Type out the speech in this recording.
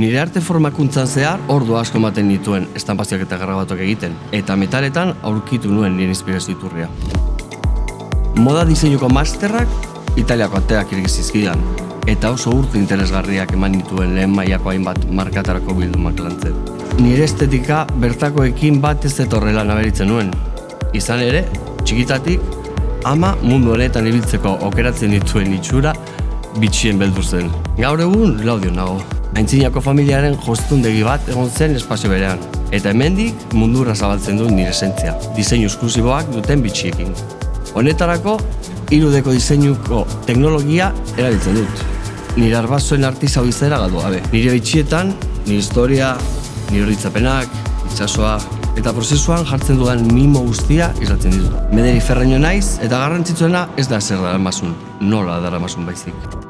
Nire arte formakuntzan zehar ordu asko ematen nituen estanpazioak eta grabatuak egiten, eta metaletan aurkitu nuen nire inspirazio iturria. Moda diseinuko masterrak Italiako ateak ireki zizkidan, eta oso urte interesgarriak eman nituen lehen mailako hainbat markatarako bildumak lantzen. Nire estetika bertakoekin bat ez zetorrela nabaritzen nuen. Izan ere, txikitatik, ama mundu honetan ibiltzeko okeratzen dituen itxura bitxien beldur zen. Gaur egun Laudion nago. Aintzinako familiaren jostundegi bat egon zen espazio berean, eta hemendik mundura zabaltzen du nire esentzia, diseinu esklusiboak duten bitxiekin. Honetarako, 3D diseinuko teknologia erabiltzen dut. Nire arbasoen artisau izera galdu gabe. Nire bitxietan, nire historia, nire horitzapenak, itsasoa, eta prozesuan jartzen dudan mimo guztia islatzen ditu. Mederi ferreño naiz, eta garrantzitsuena ez da zer daramasun, nola daramasun baizik.